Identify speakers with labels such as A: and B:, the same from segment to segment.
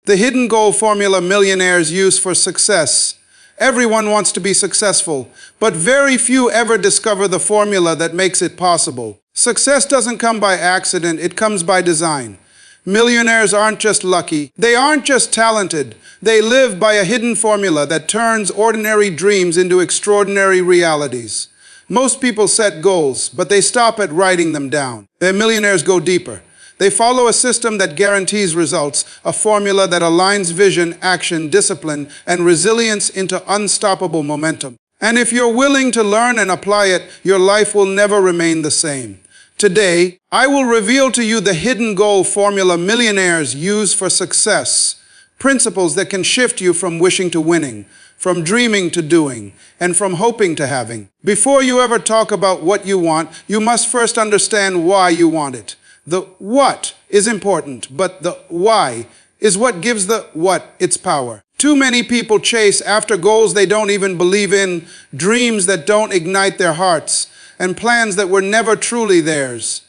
A: The hidden goal formula millionaires use for success. Everyone wants to be successful, but very few ever discover the formula that makes it possible. Success doesn't come by accident, it comes by design. Millionaires aren't just lucky, they aren't just talented, they live by a hidden formula that turns ordinary dreams into extraordinary realities. Most people set goals, but they stop at writing them down. Millionaires go deeper. They follow a system that guarantees results, a formula that aligns vision, action, discipline, and resilience into unstoppable momentum. And if you're willing to learn and apply it, your life will never remain the same. Today, I will reveal to you the hidden goal formula millionaires use for success, principles that can shift you from wishing to winning, from dreaming to doing, and from hoping to having. Before you ever talk about what you want, you must first understand why you want it. The what is important, but the why is what gives the what its power. Too many people chase after goals they don't even believe in, dreams that don't ignite their hearts, and plans that were never truly theirs.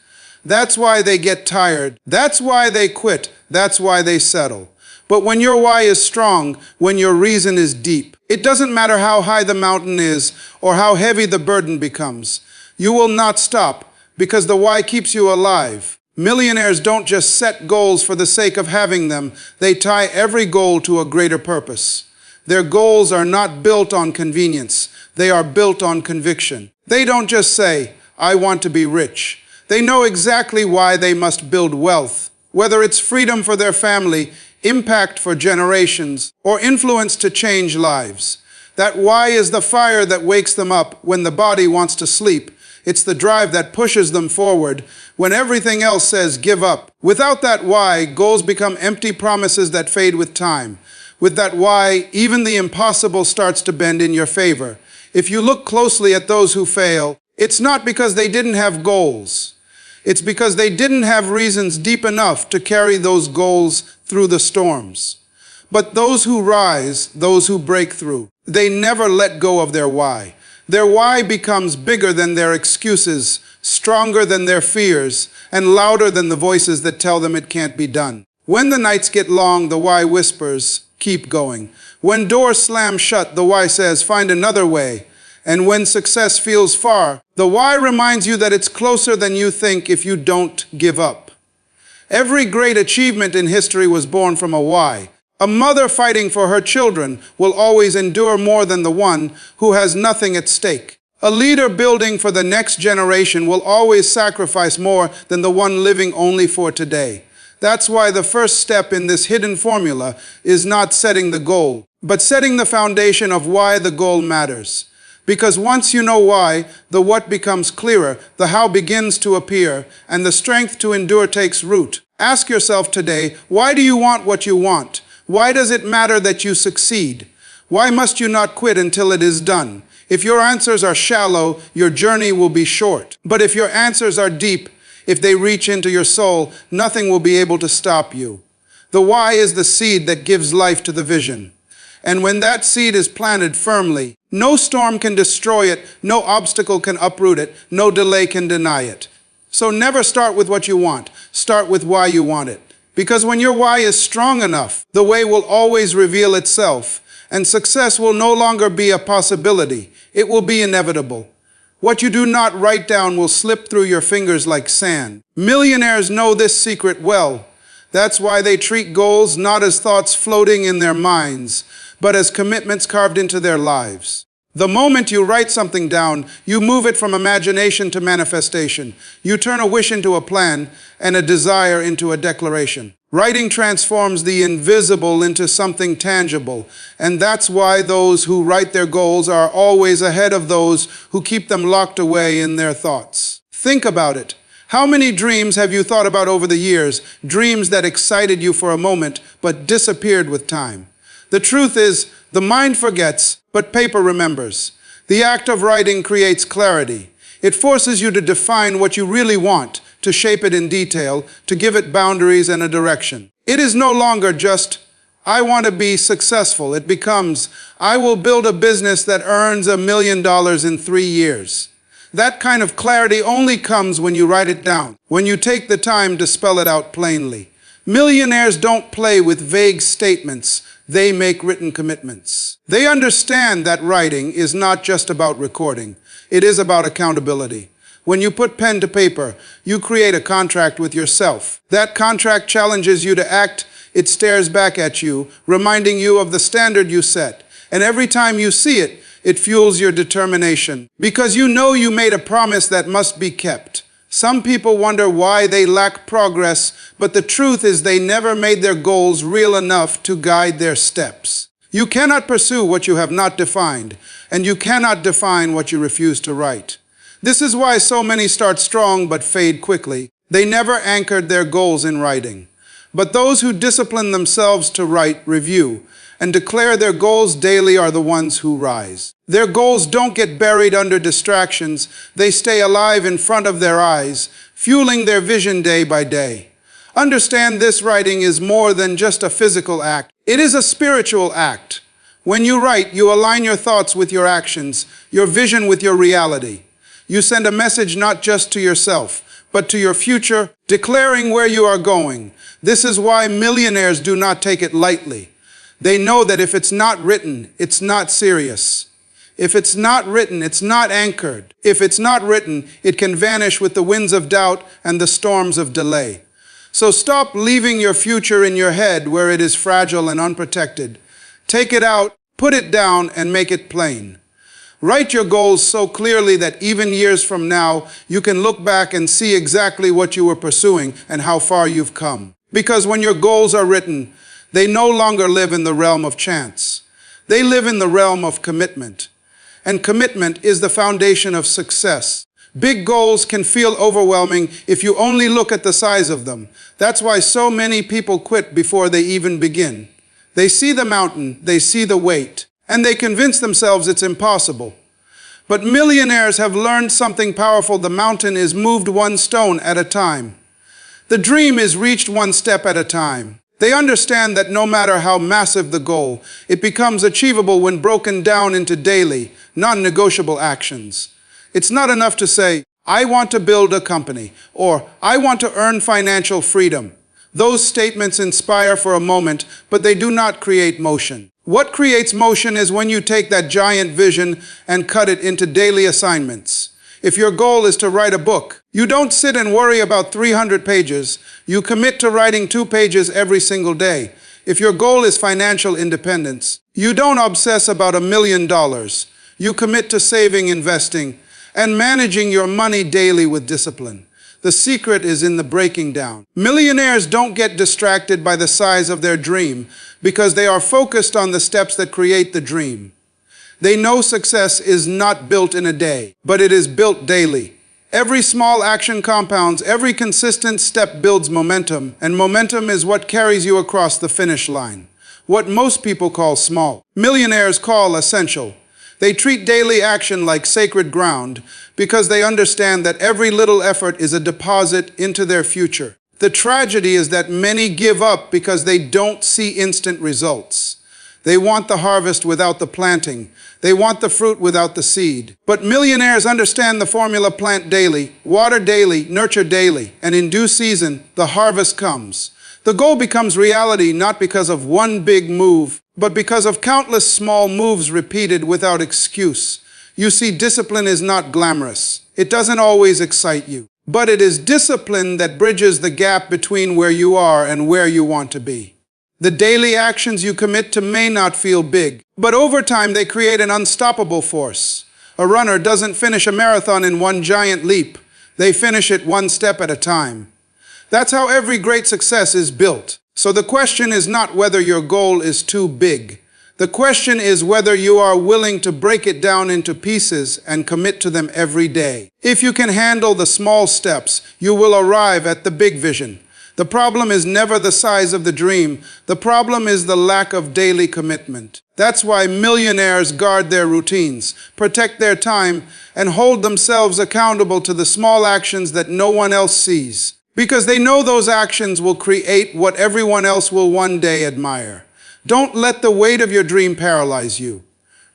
A: That's why they get tired. That's why they quit. That's why they settle. But when your why is strong, when your reason is deep, it doesn't matter how high the mountain is or how heavy the burden becomes. You will not stop because the why keeps you alive. Millionaires don't just set goals for the sake of having them. They tie every goal to a greater purpose. Their goals are not built on convenience. They are built on conviction. They don't just say, I want to be rich. They know exactly why they must build wealth, whether it's freedom for their family, impact for generations, or influence to change lives. That why is the fire that wakes them up when the body wants to sleep. It's the drive that pushes them forward when everything else says give up. Without that why, goals become empty promises that fade with time. With that why, even the impossible starts to bend in your favor. If you look closely at those who fail, it's not because they didn't have goals. It's because they didn't have reasons deep enough to carry those goals through the storms. But those who rise, those who break through, they never let go of their why. Their why becomes bigger than their excuses, stronger than their fears, and louder than the voices that tell them it can't be done. When the nights get long, the why whispers, keep going. When doors slam shut, the why says, find another way. And when success feels far, the why reminds you that it's closer than you think if you don't give up. Every great achievement in history was born from a why. A mother fighting for her children will always endure more than the one who has nothing at stake. A leader building for the next generation will always sacrifice more than the one living only for today. That's why the first step in this hidden formula is not setting the goal, but setting the foundation of why the goal matters. Because once you know why, the what becomes clearer, the how begins to appear, and the strength to endure takes root. Ask yourself today, why do you want what you want? Why does it matter that you succeed? Why must you not quit until it is done? If your answers are shallow, your journey will be short. But if your answers are deep, if they reach into your soul, nothing will be able to stop you. The why is the seed that gives life to the vision. And when that seed is planted firmly, no storm can destroy it, no obstacle can uproot it, no delay can deny it. So never start with what you want, start with why you want it. Because when your why is strong enough, the way will always reveal itself, and success will no longer be a possibility, it will be inevitable. What you do not write down will slip through your fingers like sand. Millionaires know this secret well. That's why they treat goals not as thoughts floating in their minds, but as commitments carved into their lives. The moment you write something down, you move it from imagination to manifestation. You turn a wish into a plan and a desire into a declaration. Writing transforms the invisible into something tangible, and that's why those who write their goals are always ahead of those who keep them locked away in their thoughts. Think about it. How many dreams have you thought about over the years? Dreams that excited you for a moment, but disappeared with time. The truth is, the mind forgets, but paper remembers. The act of writing creates clarity. It forces you to define what you really want, to shape it in detail, to give it boundaries and a direction. It is no longer just, I want to be successful. It becomes, I will build a business that earns $1 million in 3 years. That kind of clarity only comes when you write it down, when you take the time to spell it out plainly. Millionaires don't play with vague statements. They make written commitments. They understand that writing is not just about recording. It is about accountability. When you put pen to paper, you create a contract with yourself. That contract challenges you to act. It stares back at you, reminding you of the standard you set. And every time you see it, it fuels your determination. Because you know you made a promise that must be kept. Some people wonder why they lack progress, but the truth is they never made their goals real enough to guide their steps. You cannot pursue what you have not defined, and you cannot define what you refuse to write. This is why so many start strong but fade quickly. They never anchored their goals in writing. But those who discipline themselves to write, review, and declare their goals daily are the ones who rise. Their goals don't get buried under distractions. They stay alive in front of their eyes, fueling their vision day by day. Understand this: writing is more than just a physical act. It is a spiritual act. When you write, you align your thoughts with your actions, your vision with your reality. You send a message not just to yourself, but to your future, declaring where you are going. This is why millionaires do not take it lightly. They know that if it's not written, it's not serious. If it's not written, it's not anchored. If it's not written, it can vanish with the winds of doubt and the storms of delay. So stop leaving your future in your head where it is fragile and unprotected. Take it out, put it down, and make it plain. Write your goals so clearly that even years from now, you can look back and see exactly what you were pursuing and how far you've come. Because when your goals are written, they no longer live in the realm of chance. They live in the realm of commitment. And commitment is the foundation of success. Big goals can feel overwhelming if you only look at the size of them. That's why so many people quit before they even begin. They see the mountain, they see the weight, and they convince themselves it's impossible. But millionaires have learned something powerful. The mountain is moved one stone at a time. The dream is reached one step at a time. They understand that no matter how massive the goal, it becomes achievable when broken down into daily, non-negotiable actions. It's not enough to say, "I want to build a company," or "I want to earn financial freedom." Those statements inspire for a moment, but they do not create motion. What creates motion is when you take that giant vision and cut it into daily assignments. If your goal is to write a book, you don't sit and worry about 300 pages. You commit to writing 2 pages every single day. If your goal is financial independence, you don't obsess about $1 million. You commit to saving, investing, and managing your money daily with discipline. The secret is in the breaking down. Millionaires don't get distracted by the size of their dream because they are focused on the steps that create the dream. They know success is not built in a day, but it is built daily. Every small action compounds, every consistent step builds momentum, and momentum is what carries you across the finish line. What most people call small, millionaires call essential. They treat daily action like sacred ground because they understand that every little effort is a deposit into their future. The tragedy is that many give up because they don't see instant results. They want the harvest without the planting. They want the fruit without the seed. But millionaires understand the formula: plant daily, water daily, nurture daily, and in due season, the harvest comes. The goal becomes reality not because of one big move, but because of countless small moves repeated without excuse. You see, discipline is not glamorous. It doesn't always excite you. But it is discipline that bridges the gap between where you are and where you want to be. The daily actions you commit to may not feel big, but over time they create an unstoppable force. A runner doesn't finish a marathon in one giant leap. They finish it one step at a time. That's how every great success is built. So the question is not whether your goal is too big. The question is whether you are willing to break it down into pieces and commit to them every day. If you can handle the small steps, you will arrive at the big vision. The problem is never the size of the dream. The problem is the lack of daily commitment. That's why millionaires guard their routines, protect their time, and hold themselves accountable to the small actions that no one else sees. Because they know those actions will create what everyone else will one day admire. Don't let the weight of your dream paralyze you.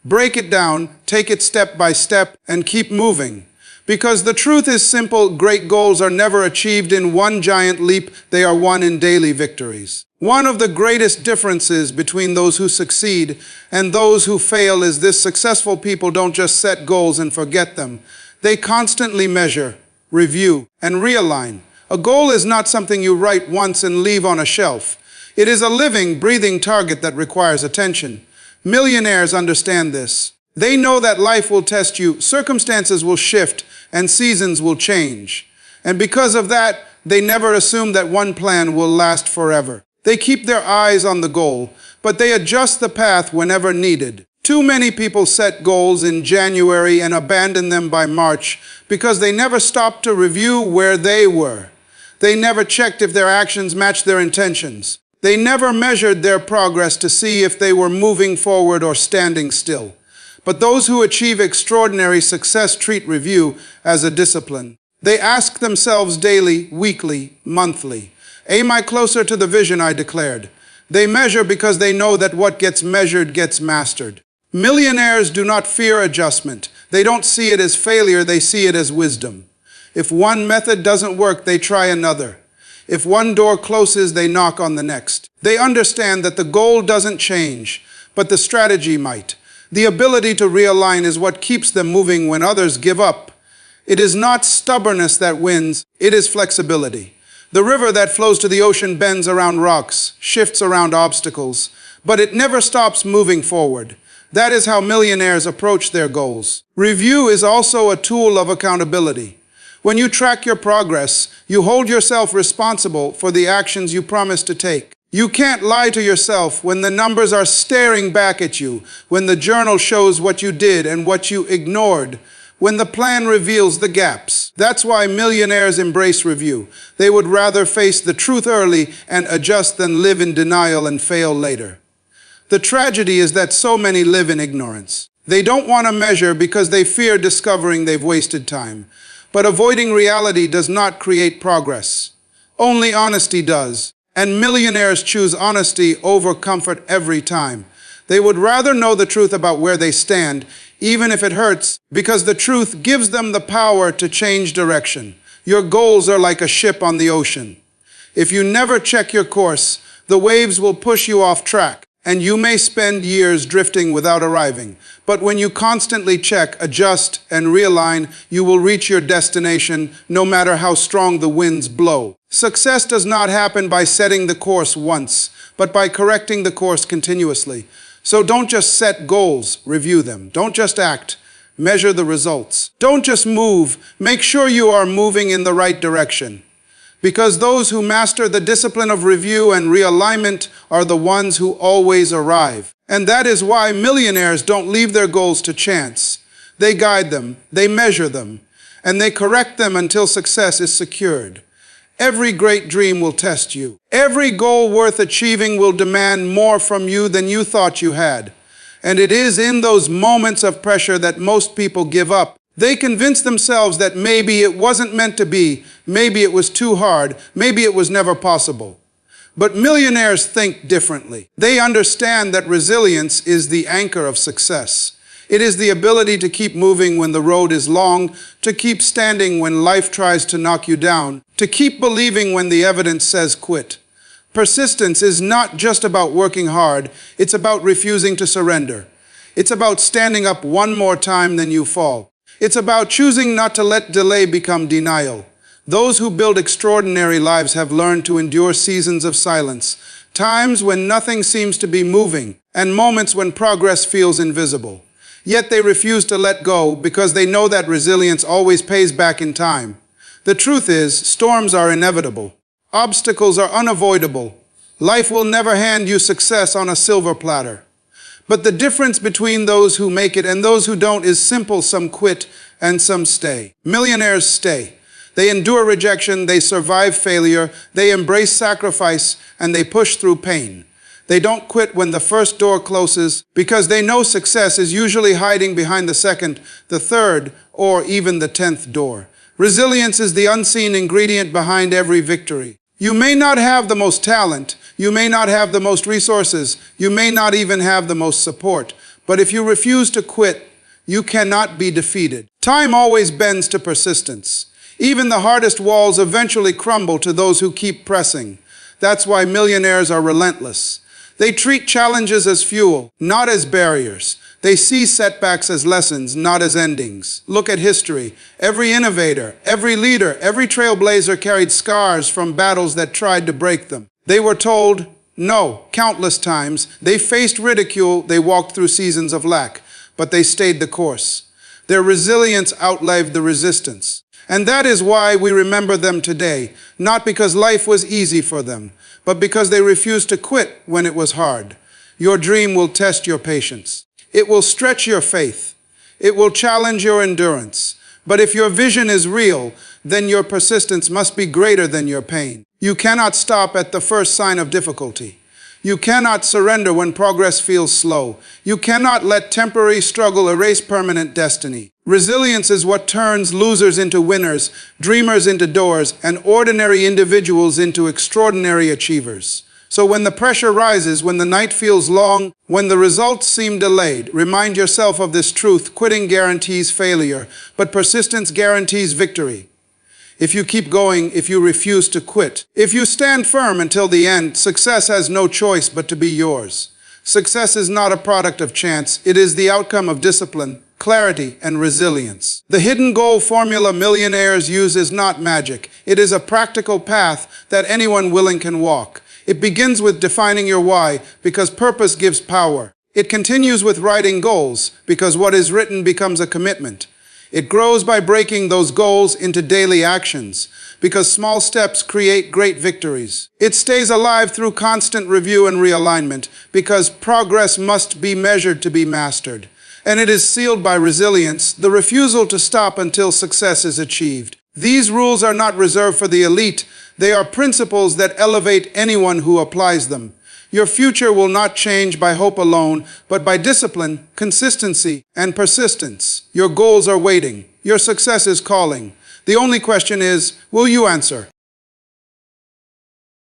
A: Break it down, take it step by step, and keep moving. Because the truth is simple, great goals are never achieved in one giant leap, they are won in daily victories. One of the greatest differences between those who succeed and those who fail is this: successful people don't just set goals and forget them. They constantly measure, review, and realign. A goal is not something you write once and leave on a shelf. It is a living, breathing target that requires attention. Millionaires understand this. They know that life will test you, circumstances will shift, and seasons will change. And because of that, they never assume that one plan will last forever. They keep their eyes on the goal, but they adjust the path whenever needed. Too many people set goals in January and abandon them by March because they never stopped to review where they were. They never checked if their actions matched their intentions. They never measured their progress to see if they were moving forward or standing still. But those who achieve extraordinary success treat review as a discipline. They ask themselves daily, weekly, monthly, "Am I closer to the vision I declared?" They measure because they know that what gets measured gets mastered. Millionaires do not fear adjustment. They don't see it as failure, they see it as wisdom. If one method doesn't work, they try another. If one door closes, they knock on the next. They understand that the goal doesn't change, but the strategy might. The ability to realign is what keeps them moving when others give up. It is not stubbornness that wins, it is flexibility. The river that flows to the ocean bends around rocks, shifts around obstacles, but it never stops moving forward. That is how millionaires approach their goals. Review is also a tool of accountability. When you track your progress, you hold yourself responsible for the actions you promise to take. You can't lie to yourself when the numbers are staring back at you, when the journal shows what you did and what you ignored, when the plan reveals the gaps. That's why millionaires embrace review. They would rather face the truth early and adjust than live in denial and fail later. The tragedy is that so many live in ignorance. They don't want to measure because they fear discovering they've wasted time. But avoiding reality does not create progress. Only honesty does. And millionaires choose honesty over comfort every time. They would rather know the truth about where they stand, even if it hurts, because the truth gives them the power to change direction. Your goals are like a ship on the ocean. If you never check your course, the waves will push you off track, and you may spend years drifting without arriving. But when you constantly check, adjust, and realign, you will reach your destination no matter how strong the winds blow. Success does not happen by setting the course once, but by correcting the course continuously. So don't just set goals, review them. Don't just act, measure the results. Don't just move, make sure you are moving in the right direction. Because those who master the discipline of review and realignment are the ones who always arrive. And that is why millionaires don't leave their goals to chance. They guide them, they measure them, and they correct them until success is secured. Every great dream will test you. Every goal worth achieving will demand more from you than you thought you had. And it is in those moments of pressure that most people give up. They convince themselves that maybe it wasn't meant to be, maybe it was too hard, maybe it was never possible. But millionaires think differently. They understand that resilience is the anchor of success. It is the ability to keep moving when the road is long, to keep standing when life tries to knock you down, to keep believing when the evidence says quit. Persistence is not just about working hard, it's about refusing to surrender. It's about standing up one more time than you fall. It's about choosing not to let delay become denial. Those who build extraordinary lives have learned to endure seasons of silence, times when nothing seems to be moving, and moments when progress feels invisible. Yet they refuse to let go because they know that resilience always pays back in time. The truth is, storms are inevitable. Obstacles are unavoidable. Life will never hand you success on a silver platter. But the difference between those who make it and those who don't is simple. Some quit and some stay. Millionaires stay. They endure rejection, they survive failure, they embrace sacrifice, and they push through pain. They don't quit when the first door closes because they know success is usually hiding behind the second, the third, or even the 10th door. Resilience is the unseen ingredient behind every victory. You may not have the most talent, you may not have the most resources, you may not even have the most support, but if you refuse to quit, You cannot be defeated. Time always bends to persistence. Even the hardest walls eventually crumble to those who keep pressing. That's why millionaires are relentless. They treat challenges as fuel, not as barriers. They see setbacks as lessons, not as endings. Look at history. Every innovator, every leader, every trailblazer carried scars from battles that tried to break them. They were told no countless times. They faced ridicule. They walked through seasons of lack, but they stayed the course. Their resilience outlived the resistance. And that is why we remember them today, not because life was easy for them, but because they refused to quit when it was hard. Your dream will test your patience. It will stretch your faith. It will challenge your endurance. But if your vision is real, then your persistence must be greater than your pain. You cannot stop at the first sign of difficulty. You cannot surrender when progress feels slow. You cannot let temporary struggle erase permanent destiny. Resilience is what turns losers into winners, dreamers into doers, and ordinary individuals into extraordinary achievers. So when the pressure rises, when the night feels long, when the results seem delayed, remind yourself of this truth: quitting guarantees failure, but persistence guarantees victory. If you keep going, if you refuse to quit, if you stand firm until the end, success has no choice but to be yours. Success is not a product of chance. It is the outcome of discipline, clarity, and resilience. The hidden goal formula millionaires use is not magic. It is a practical path that anyone willing can walk. It begins with defining your why, because purpose gives power. It continues with writing goals, because what is written becomes a commitment. It grows by breaking those goals into daily actions, because small steps create great victories. It stays alive through constant review and realignment, because progress must be measured to be mastered. And it is sealed by resilience, the refusal to stop until success is achieved. These rules are not reserved for the elite. They are principles that elevate anyone who applies them. Your future will not change by hope alone, but by discipline, consistency, and persistence. Your goals are waiting. Your success is calling. The only question is, will you answer?